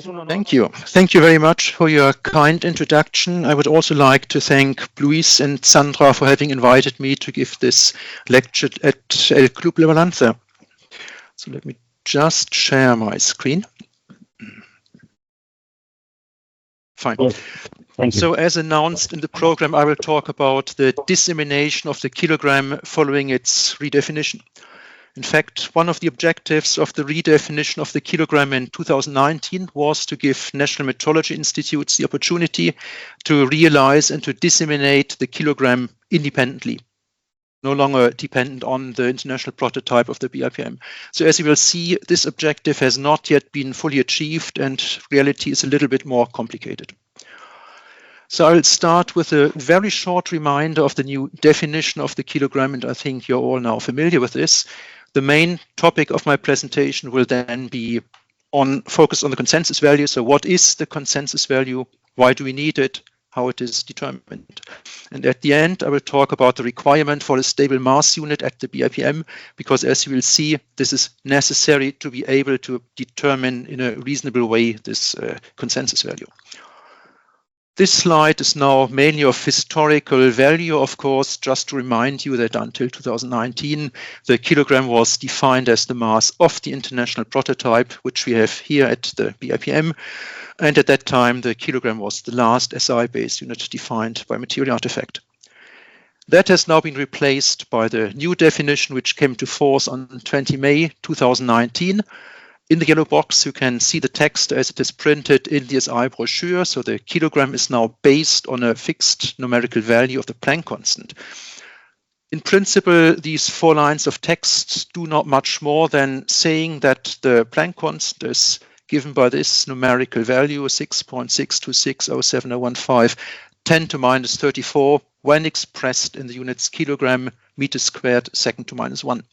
Thank you. Thank you very much for your kind introduction. I would also like to thank Luis and Sandra for having invited me to give this lecture at CLUB De La Balanza. So let me just share my screen. Fine. Thank you. So as announced in the program, I will talk about the dissemination of the kilogram following its redefinition. In fact, one of the objectives of the redefinition of the kilogram in 2019 was to give national metrology institutes the opportunity to realize and to disseminate the kilogram independently, no longer dependent on the international prototype of the BIPM. So as you will see, this objective has not yet been fully achieved, and reality is a little bit more complicated. So I will start with a very short reminder of the new definition of the kilogram, and I think you're all now familiar with this. The main topic of my presentation will then be focused on the consensus value. So what is the consensus value? Why do we need it? How it is determined? And at the end, I will talk about the requirement for a stable mass unit at the BIPM, because as you will see, this is necessary to be able to determine in a reasonable way this consensus value. This slide is now mainly of historical value, of course, just to remind you that until 2019, the kilogram was defined as the mass of the international prototype, which we have here at the BIPM. And at that time, the kilogram was the last SI-based unit defined by material artifact. That has now been replaced by the new definition, which came to force on 20 May 2019. In the yellow box, you can see the text as it is printed in the SI brochure. So the kilogram is now based on a fixed numerical value of the Planck constant. In principle, these 4 lines of text do not much more than saying that the Planck constant is given by this numerical value, 6.62607015, 10 to minus 34, when expressed in the units kilogram meters squared second to minus 1.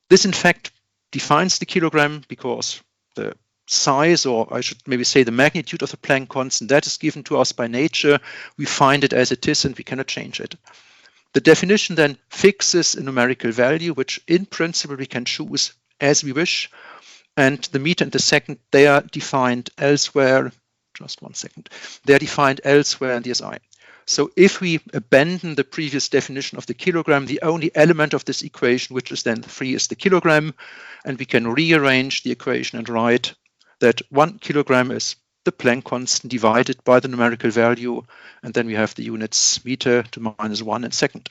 This, in fact, defines the kilogram because the size, or I should maybe say the magnitude of the Planck constant, that is given to us by nature. We find it as it is and we cannot change it. The definition then fixes a numerical value, which in principle we can choose as we wish. And the meter and the second, they are defined elsewhere. Just one second. They are defined elsewhere in the SI. So if we abandon the previous definition of the kilogram, the only element of this equation, which is then free, is the kilogram, and we can rearrange the equation and write that 1 kilogram is the Planck constant divided by the numerical value, and then we have the units meter to minus 1 and second.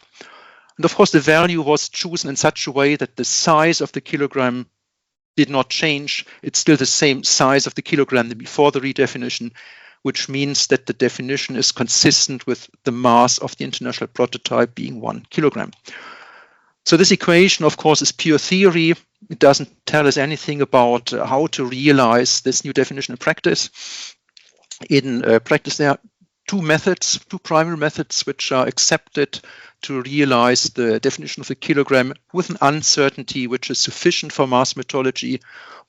And of course, the value was chosen in such a way that the size of the kilogram did not change. It's still the same size of the kilogram than before the redefinition, which means that the definition is consistent with the mass of the international prototype being 1 kilogram. So this equation, of course, is pure theory. It doesn't tell us anything about how to realize this new definition in practice. In practice, there are 2 methods, 2 primary methods, which are accepted to realize the definition of the kilogram with an uncertainty which is sufficient for mass metrology.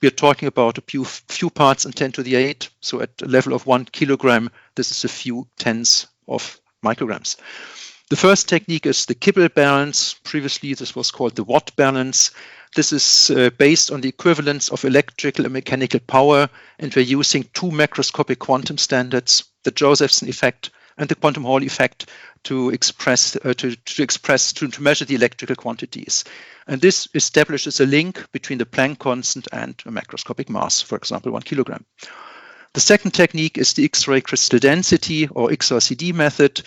We are talking about a few parts in 10 to the 8. So at a level of 1 kilogram, this is a few tenths of micrograms. The first technique is the Kibble balance. Previously, this was called the Watt balance. This is based on the equivalence of electrical and mechanical power, and we're using 2 macroscopic quantum standards, the Josephson effect and the quantum Hall effect, to measure the electrical quantities. And this establishes a link between the Planck constant and a macroscopic mass, for example, 1 kilogram. The second technique is the X-ray crystal density, or XRCD method.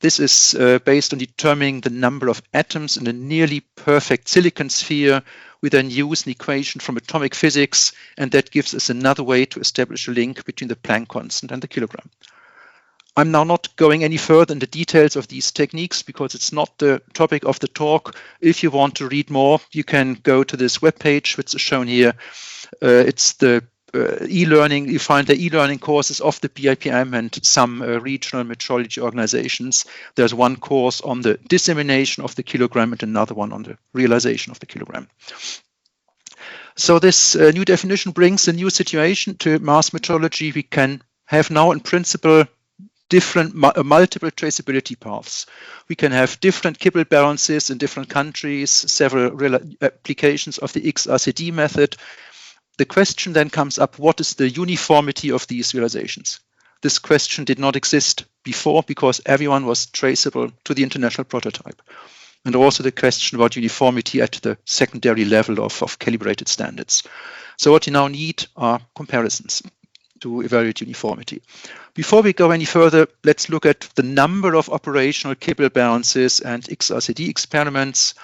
This is based on determining the number of atoms in a nearly perfect silicon sphere. We then use an equation from atomic physics, and that gives us another way to establish a link between the Planck constant and the kilogram. I'm now not going any further in the details of these techniques because it's not the topic of the talk. If you want to read more, you can go to this webpage, which is shown here. It's the e-learning. You find the e-learning courses of the BIPM and some regional metrology organizations. There's one course on the dissemination of the kilogram and another one on the realization of the kilogram. So this new definition brings a new situation to mass metrology. We can have now in principle different multiple traceability paths. We can have different Kibble balances in different countries, several applications of the XRCD method. the question then comes up, what is the uniformity of these realizations? This question did not exist before because everyone was traceable to the international prototype. And also the question about uniformity at the secondary level of calibrated standards. So what you now need are comparisons to evaluate uniformity. Before we go any further, let's look at the number of operational Kibble balances and XRCD experiments.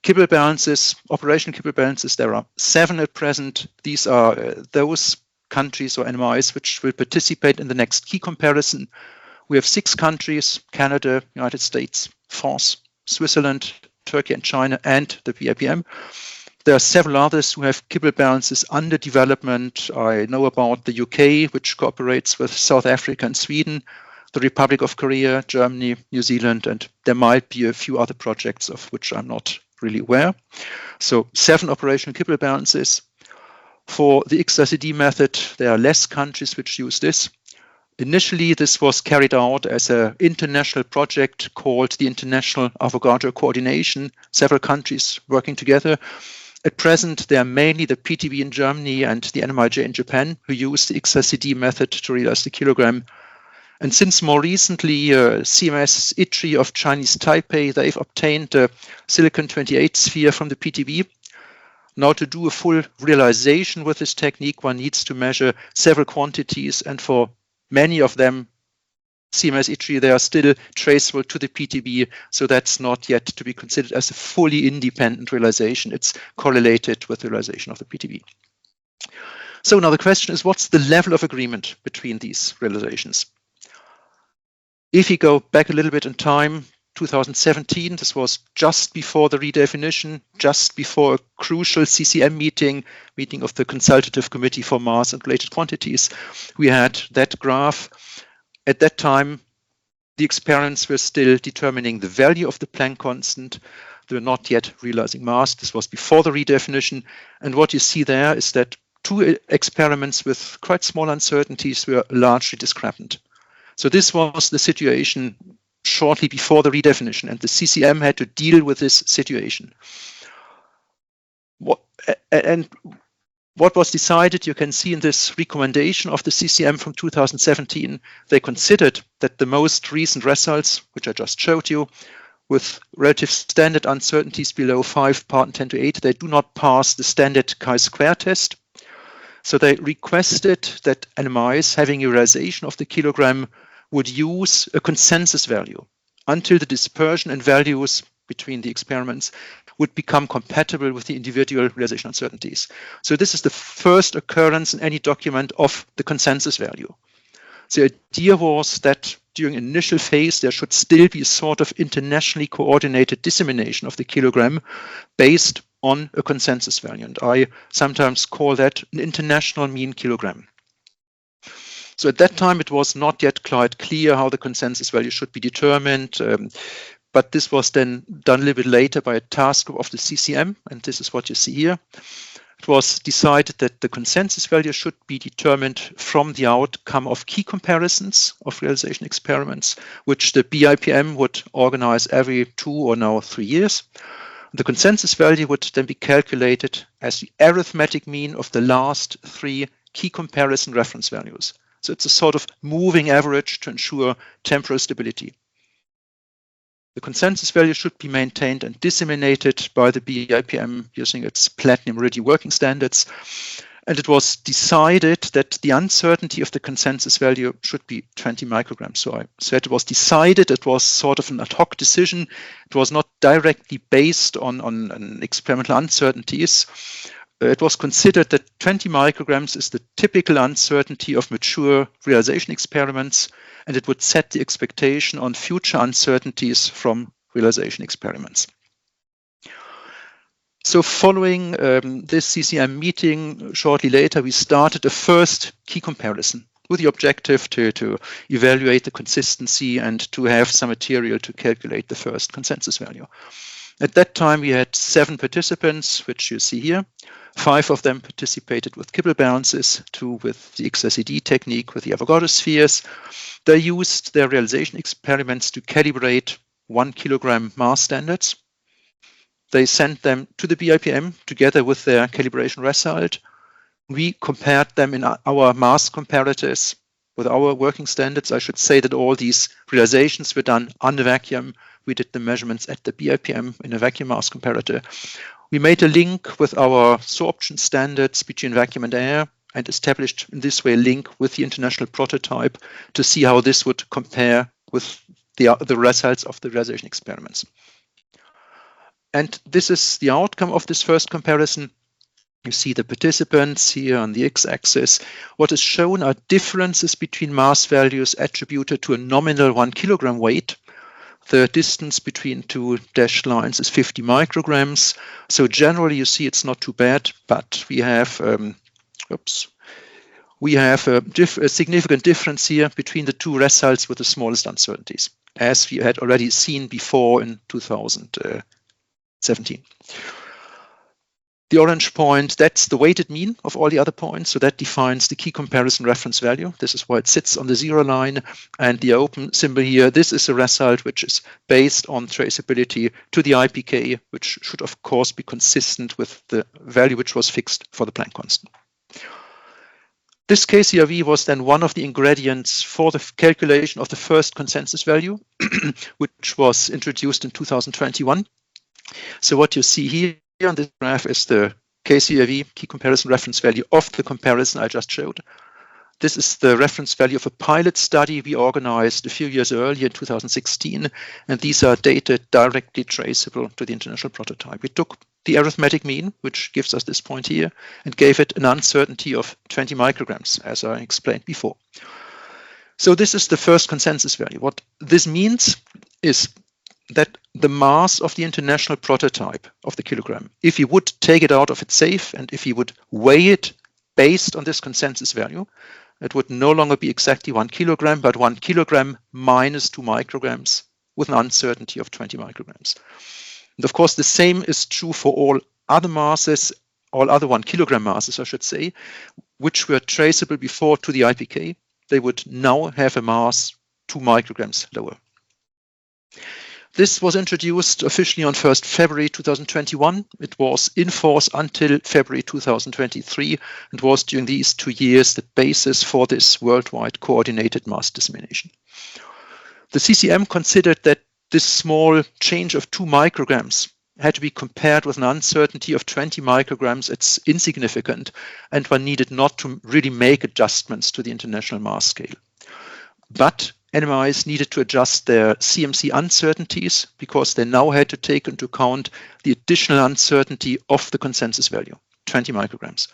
Kibble balances, operational Kibble balances, there are 7 at present. These are those countries or NMIs which will participate in the next key comparison. We have 6 countries, Canada, United States, France, Switzerland, Turkey and China, and the BIPM. There are several others who have Kibble balances under development. I know about the UK, which cooperates with South Africa and Sweden, the Republic of Korea, Germany, New Zealand, and there might be a few other projects of which I'm not really aware. So 7 operational Kibble balances. For the XRCD method, there are less countries which use this. Initially, this was carried out as an international project called the International Avogadro Coordination, several countries working together. At present, there are mainly the PTB in Germany and the NMIJ in Japan who use the XRCD method to realize the kilogram. And since more recently, CMS ITRI of Chinese Taipei, they've obtained a silicon-28 sphere from the PTB. Now, to do a full realization with this technique, one needs to measure several quantities, and for many of them, CMS ITRI, they are still traceable to the PTB, so that's not yet to be considered as a fully independent realization. It's correlated with the realization of the PTB. So now the question is, what's the level of agreement between these realizations? If you go back a little bit in time, 2017, this was just before the redefinition, just before a crucial CCM meeting of the Consultative Committee for Mass and Related Quantities. We had that graph. At that time, the experiments were still determining the value of the Planck constant. They were not yet realizing mass. This was before the redefinition. And what you see there is that 2 experiments with quite small uncertainties were largely discrepant. So this was the situation shortly before the redefinition, and the CCM had to deal with this situation. What was decided, you can see in this recommendation of the CCM from 2017, they considered that the most recent results, which I just showed you, with relative standard uncertainties below 5 part 10 to 8, they do not pass the standard chi-square test. So they requested that NMIs having a realization of the kilogram would use a consensus value until the dispersion and values between the experiments would become compatible with the individual realization uncertainties. So this is the first occurrence in any document of the consensus value. The idea was that during initial phase, there should still be a sort of internationally coordinated dissemination of the kilogram based on a consensus value. And I sometimes call that an international mean kilogram. So at that time, it was not yet quite clear how the consensus value should be determined, but this was then done a little bit later by a task group of the CCM, and this is what you see here. It was decided that the consensus value should be determined from the outcome of key comparisons of realization experiments, which the BIPM would organize every 2 or now 3 years. The consensus value would then be calculated as the arithmetic mean of the last 3 key comparison reference values. So it's a sort of moving average to ensure temporal stability. The consensus value should be maintained and disseminated by the BIPM using its platinum iridium working standards. And it was decided that the uncertainty of the consensus value should be 20 micrograms. So I said it was decided, it was sort of an ad hoc decision. It was not directly based on experimental uncertainties. It was considered that 20 micrograms is the typical uncertainty of mature realization experiments, and it would set the expectation on future uncertainties from realization experiments. So following this CCM meeting, shortly later, we started a first key comparison with the objective to evaluate the consistency and to have some material to calculate the first consensus value. At that time, we had 7 participants, which you see here. 5 of them participated with Kibble balances, 2 with the XRCD technique with the Avogadro spheres. They used their realization experiments to calibrate 1 kilogram mass standards. They sent them to the BIPM together with their calibration result. We compared them in our mass comparators with our working standards. I should say that all these realizations were done under vacuum. We did the measurements at the BIPM in a vacuum mass comparator. We made a link with our sorption standards between vacuum and air and established in this way a link with the international prototype to see how this would compare with the results of the realization experiments. And this is the outcome of this first comparison. You see the participants here on the x-axis. What is shown are differences between mass values attributed to a nominal 1 kilogram weight. The distance between two dashed lines is 50 micrograms. So generally, you see it's not too bad, but we have a significant difference here between the two results with the smallest uncertainties, as we had already seen before in 2017. The orange point, that's the weighted mean of all the other points. So that defines the key comparison reference value. This is why it sits on the 0 line. And the open symbol here, this is a result which is based on traceability to the IPK, which should, of course, be consistent with the value which was fixed for the Planck constant. This KCRV was then one of the ingredients for the calculation of the first consensus value, which was introduced in 2021. So what you see here on this graph is the KCRV, key comparison reference value of the comparison I just showed. This is the reference value of a pilot study we organized a few years earlier in 2016, and these are data directly traceable to the international prototype. We took the arithmetic mean, which gives us this point here, and gave it an uncertainty of 20 micrograms, as I explained before. So this is the first consensus value. What this means is that the mass of the international prototype of the kilogram, if you would take it out of its safe and if you would weigh it based on this consensus value, it would no longer be exactly 1 kilogram, but 1 kilogram minus 2 micrograms with an uncertainty of 20 micrograms. And of course, the same is true for all other masses, all other 1 kilogram masses, I should say, which were traceable before to the IPK. They would now have a mass 2 micrograms lower. This was introduced officially on 1st February 2021. It was in force until February 2023 and was during these 2 years the basis for this worldwide coordinated mass dissemination. The CCM considered that this small change of 2 micrograms had to be compared with an uncertainty of 20 micrograms. It's insignificant, and one needed not to really make adjustments to the international mass scale. But NMIs needed to adjust their CMC uncertainties because they now had to take into account the additional uncertainty of the consensus value, 20 micrograms.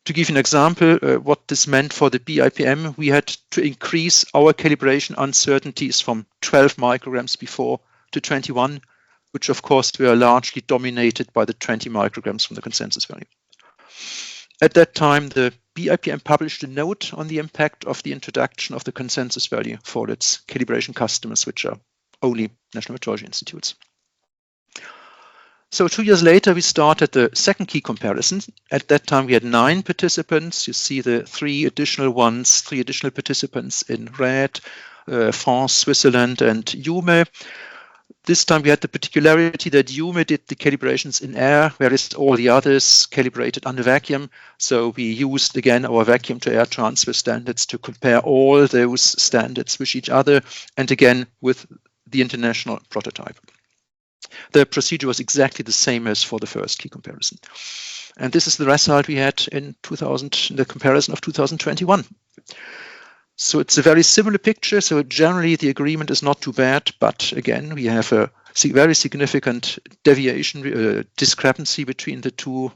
To give you an example, what this meant for the BIPM, we had to increase our calibration uncertainties from 12 micrograms before to 21, which of course were largely dominated by the 20 micrograms from the consensus value. At that time, the BIPM published a note on the impact of the introduction of the consensus value for its calibration customers, which are only national metrology institutes. So 2 years later, we started the second key comparison. At that time, we had 9 participants. You see the 3 additional participants in red, France, Switzerland, and UME. This time we had the particularity that UME did the calibrations in air, whereas all the others calibrated under vacuum. So we used, again, our vacuum to air transfer standards to compare all those standards with each other, and again, with the international prototype. The procedure was exactly the same as for the first key comparison. And this is the result we had in the comparison of 2021. So it's a very similar picture. So generally, the agreement is not too bad. But again, we have a very significant deviation, discrepancy between the two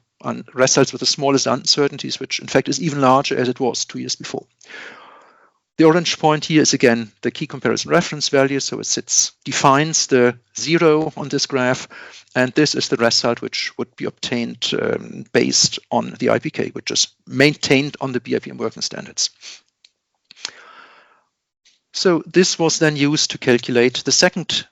results with the smallest uncertainties, which in fact is even larger as it was 2 years before. The orange point here is again the key comparison reference value. So it defines the 0 on this graph. And this is the result which would be obtained based on the IPK, which is maintained on the BIPM working standards. So this was then used to calculate the second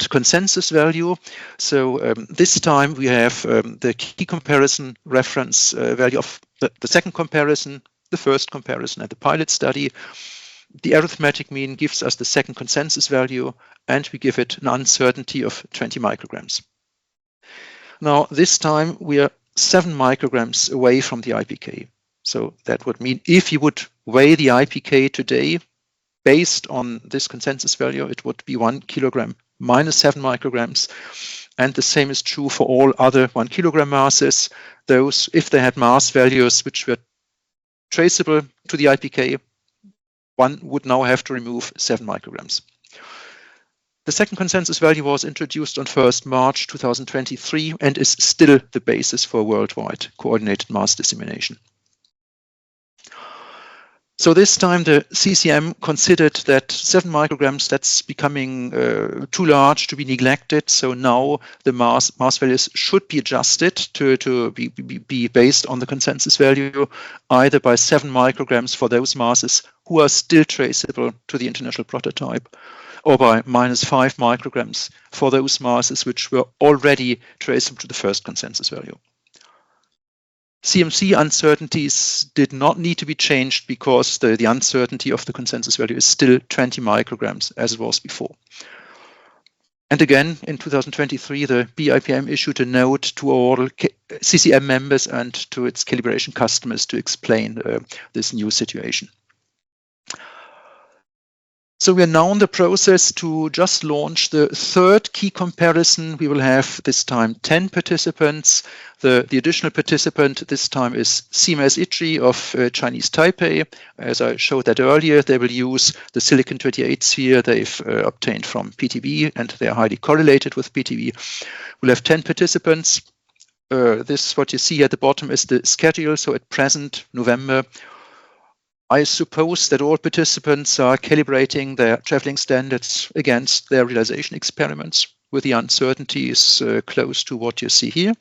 consensus value. So this time we have the key comparison reference value of the second comparison, the first comparison, and the pilot study. The arithmetic mean gives us the second consensus value, and we give it an uncertainty of 20 micrograms. Now, this time we are 7 micrograms away from the IPK. So that would mean if you would weigh the IPK today based on this consensus value, it would be 1 kilogram minus 7 micrograms. And the same is true for all other 1 kilogram masses. Those, if they had mass values which were traceable to the IPK, one would now have to remove 7 micrograms. The second consensus value was introduced on 1st March 2023 and is still the basis for worldwide coordinated mass dissemination. So this time the CCM considered that 7 micrograms, that's becoming too large to be neglected. So now the mass values should be adjusted to be based on the consensus value, either by 7 micrograms for those masses who are still traceable to the international prototype, or by minus 5 micrograms for those masses which were already traceable to the first consensus value. CMC uncertainties did not need to be changed because the uncertainty of the consensus value is still 20 micrograms as it was before. And again, in 2023, the BIPM issued a note to all CCM members and to its calibration customers to explain this new situation. So we are now in the process to just launch the third key comparison. We will have this time 10 participants. The additional participant this time is CMS ITRI of Chinese Taipei. As I showed that earlier, they will use the silicon-28 sphere they've obtained from PTB, and they are highly correlated with PTB. We'll have 10 participants. This, what you see at the bottom, is the schedule. So at present, November, I suppose that all participants are calibrating their traveling standards against their realization experiments with the uncertainties close to what you see here.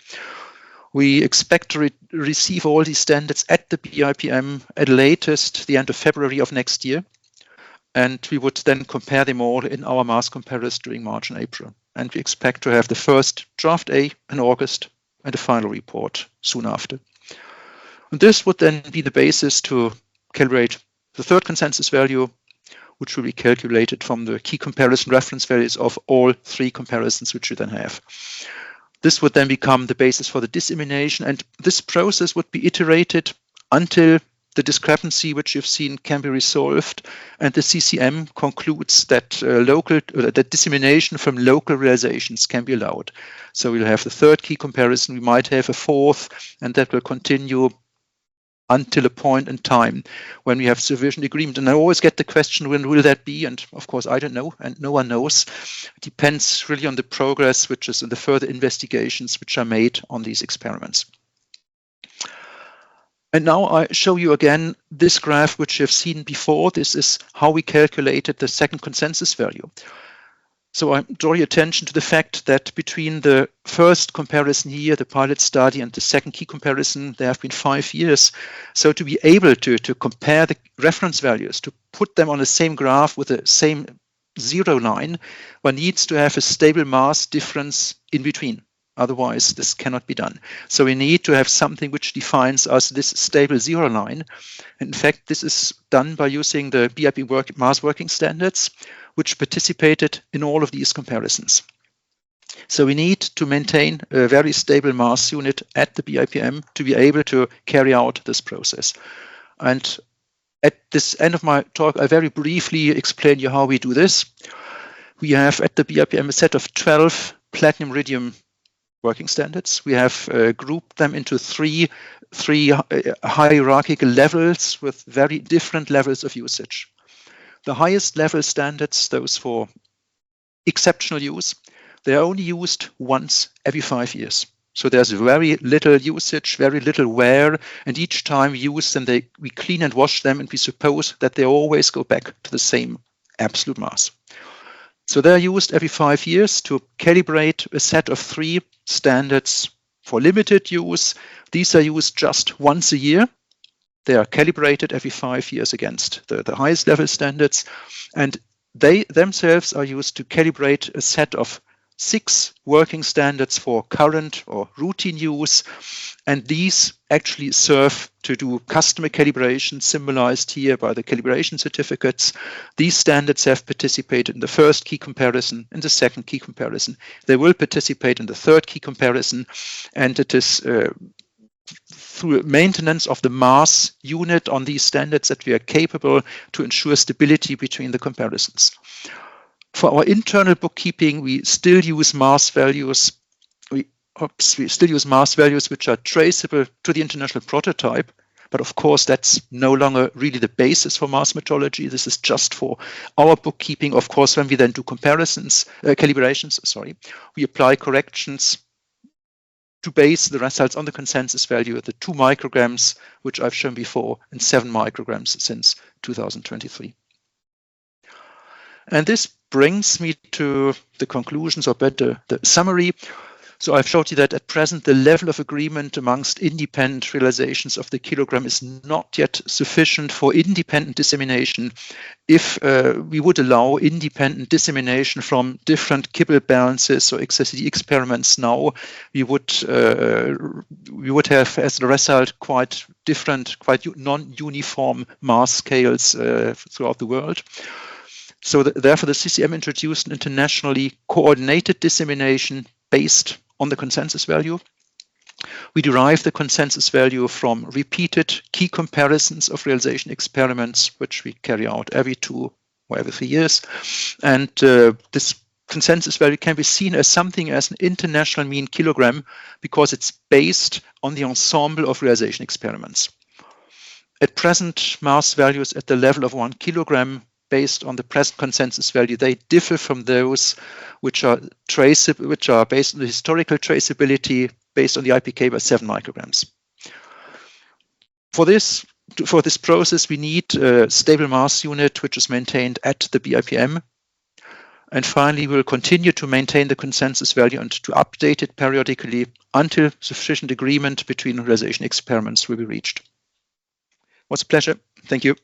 We expect to receive all these standards at the BIPM at latest the end of February of next year. And we would then compare them all in our mass comparers during March and April. And we expect to have the first draft A in August and a final report soon after. And this would then be the basis to calibrate the third consensus value, which will be calculated from the key comparison reference values of all 3 comparisons which you then have. This would then become the basis for the dissemination, and this process would be iterated until the discrepancy which you've seen can be resolved, and the CCM concludes that that dissemination from local realizations can be allowed. So we'll have the third key comparison, we might have a fourth, and that will continue until a point in time when we have sufficient agreement. And I always get the question, when will that be? And of course, I don't know, and no one knows. It depends really on the progress, which is in the further investigations which are made on these experiments. And now I show you again this graph, which you've seen before. This is how we calculated the second consensus value. So I draw your attention to the fact that between the first comparison here, the pilot study, and the second key comparison, there have been 5 years. So to be able to compare the reference values, to put them on the same graph with the same zero line, one needs to have a stable mass difference in between. Otherwise, this cannot be done. So we need to have something which defines us this stable zero line. And in fact, this is done by using the BIP mass working standards, which participated in all of these comparisons. So we need to maintain a very stable mass unit at the BIPM to be able to carry out this process. And at this end of my talk, I very briefly explain you how we do this. We have at the BIPM a set of 12 platinum iridium working standards. We have grouped them into three hierarchical levels with very different levels of usage. The highest level standards, those for exceptional use, they are only used once every 5 years. So there's very little usage, very little wear, and each time we use them, we clean and wash them, and we suppose that they always go back to the same absolute mass. So they're used every 5 years to calibrate a set of 3 standards for limited use. These are used just once a year. They are calibrated every 5 years against the highest level standards, and they themselves are used to calibrate a set of 6 working standards for current or routine use, and these actually serve to do customer calibration, symbolized here by the calibration certificates. These standards have participated in the first key comparison, in the second key comparison. They will participate in the third key comparison, and it is through maintenance of the mass unit on these standards that we are capable to ensure stability between the comparisons. For our internal bookkeeping, we still use mass values. We still use mass values which are traceable to the international prototype. But of course, that's no longer really the basis for mass metrology. This is just for our bookkeeping. Of course, when we then do calibrations, we apply corrections to base the results on the consensus value at the 2 micrograms, which I've shown before, and 7 micrograms since 2023. And this brings me to the conclusions, or better, the summary. So I've showed you that at present, the level of agreement amongst independent realizations of the kilogram is not yet sufficient for independent dissemination. If we would allow independent dissemination from different Kibble balances or XSD experiments now, we would have as a result quite different, quite non-uniform mass scales throughout the world. So therefore, the CCM introduced an internationally coordinated dissemination based on the consensus value. We derive the consensus value from repeated key comparisons of realization experiments, which we carry out every 2 or every 3 years. And this consensus value can be seen as something as an international mean kilogram because it's based on the ensemble of realization experiments. At present, mass values at the level of 1 kilogram based on the present consensus value, they differ from those which are traceable, which are based on the historical traceability based on the IPK by 7 micrograms. For this process, we need a stable mass unit which is maintained at the BIPM. And finally, we'll continue to maintain the consensus value and to update it periodically until sufficient agreement between realization experiments will be reached. It was a pleasure. Thank you.